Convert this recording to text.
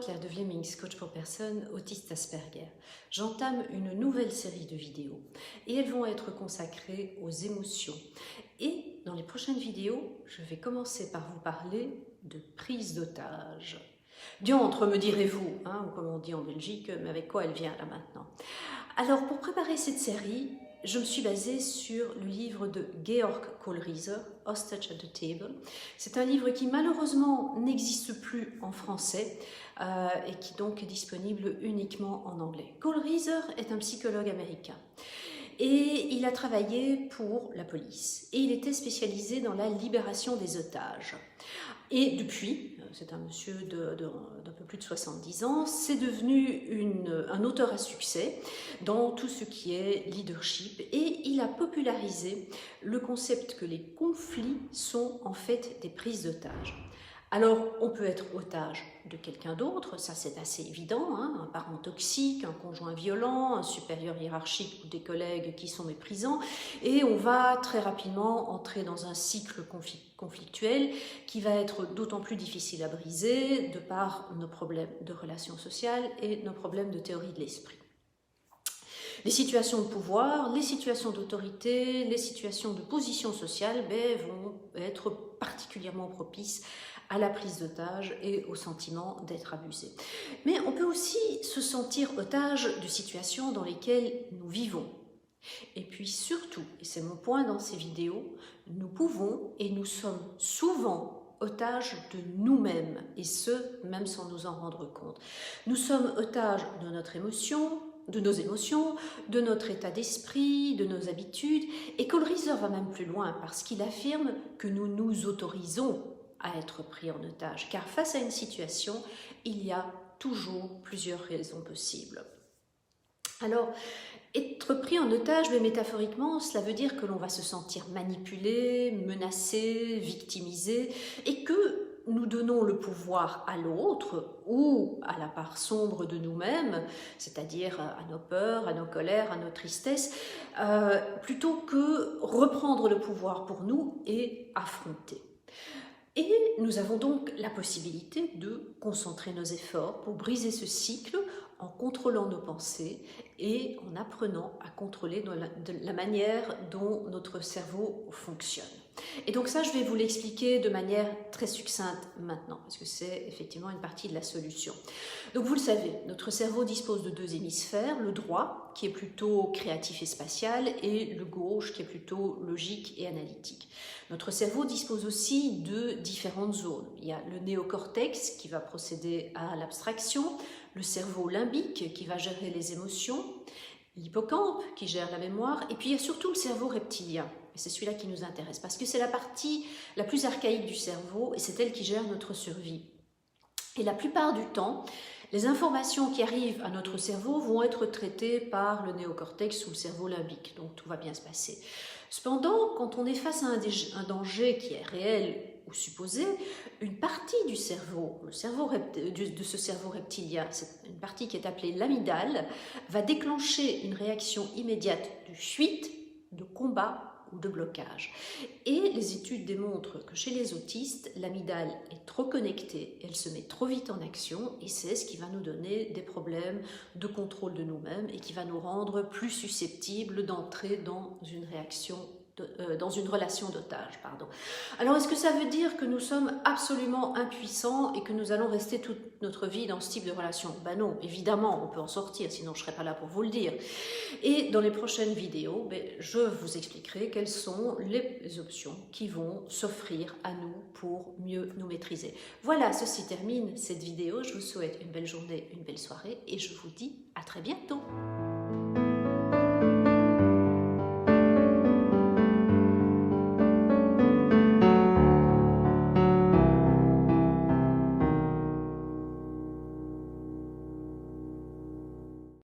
Claire de Vlemings, coach pour personnes autistes Asperger. J'entame une nouvelle série de vidéos et elles vont être consacrées aux émotions. Et dans les prochaines vidéos, je vais commencer par vous parler de prise d'otage. Diantre, me direz-vous, ou comme on dit en Belgique, mais avec quoi elle vient là maintenant? Alors pour préparer cette série, je me suis basée sur le livre de Georg Kohlrieser, Hostage at the Table. C'est un livre qui malheureusement n'existe plus en français et qui donc est disponible uniquement en anglais. Kohlrieser est un psychologue américain et il a travaillé pour la police et il était spécialisé dans la libération des otages. Et depuis, c'est un monsieur d'un peu plus de 70 ans, c'est devenu un auteur à succès dans tout ce qui est leadership et il a popularisé le concept que les conflits sont en fait des prises d'otages. Alors, on peut être otage de quelqu'un d'autre, ça c'est assez évident, un parent toxique, un conjoint violent, un supérieur hiérarchique ou des collègues qui sont méprisants, et on va très rapidement entrer dans un cycle conflictuel qui va être d'autant plus difficile à briser de par nos problèmes de relations sociales et nos problèmes de théorie de l'esprit. Les situations de pouvoir, les situations d'autorité, les situations de position sociale vont être particulièrement propices à la prise d'otage et au sentiment d'être abusé. Mais on peut aussi se sentir otage de situations dans lesquelles nous vivons. Et puis surtout, et c'est mon point dans ces vidéos, nous pouvons et nous sommes souvent otages de nous-mêmes, et ce, même sans nous en rendre compte. Nous sommes otages de notre émotion, de nos émotions, de notre état d'esprit, de nos habitudes, et Kohlrieser va même plus loin parce qu'il affirme que nous nous autorisons à être pris en otage, car face à une situation, il y a toujours plusieurs raisons possibles. Alors, être pris en otage, mais métaphoriquement, cela veut dire que l'on va se sentir manipulé, menacé, victimisé, et que nous donnons le pouvoir à l'autre ou à la part sombre de nous-mêmes, c'est-à-dire à nos peurs, à nos colères, à nos tristesses, plutôt que reprendre le pouvoir pour nous et affronter. Et nous avons donc la possibilité de concentrer nos efforts pour briser ce cycle en contrôlant nos pensées et en apprenant à contrôler la manière dont notre cerveau fonctionne. Et donc ça, je vais vous l'expliquer de manière très succincte maintenant, parce que c'est effectivement une partie de la solution. Donc vous le savez, notre cerveau dispose de deux hémisphères, le droit, qui est plutôt créatif et spatial, et le gauche, qui est plutôt logique et analytique. Notre cerveau dispose aussi de différentes zones. Il y a le néocortex, qui va procéder à l'abstraction, le cerveau limbique, qui va gérer les émotions, l'hippocampe, qui gère la mémoire, et puis il y a surtout le cerveau reptilien. Et c'est celui-là qui nous intéresse, parce que c'est la partie la plus archaïque du cerveau, et c'est elle qui gère notre survie. Et la plupart du temps, les informations qui arrivent à notre cerveau vont être traitées par le néocortex ou le cerveau limbique, donc tout va bien se passer. Cependant, quand on est face à un danger qui est réel ou supposé, une partie du cerveau, de ce cerveau reptilien, c'est une partie qui est appelée l'amygdale, va déclencher une réaction immédiate de fuite, de combat ou de blocage. Et les études démontrent que chez les autistes, l'amygdale est trop connectée, elle se met trop vite en action et c'est ce qui va nous donner des problèmes de contrôle de nous-mêmes et qui va nous rendre plus susceptibles d'entrer dans une relation d'otage. Alors, est-ce que ça veut dire que nous sommes absolument impuissants et que nous allons rester toute notre vie dans ce type de relation? Ben non, évidemment, on peut en sortir, sinon je ne serais pas là pour vous le dire. Et dans les prochaines vidéos, je vous expliquerai quelles sont les options qui vont s'offrir à nous pour mieux nous maîtriser. Voilà, ceci termine cette vidéo. Je vous souhaite une belle journée, une belle soirée et je vous dis à très bientôt.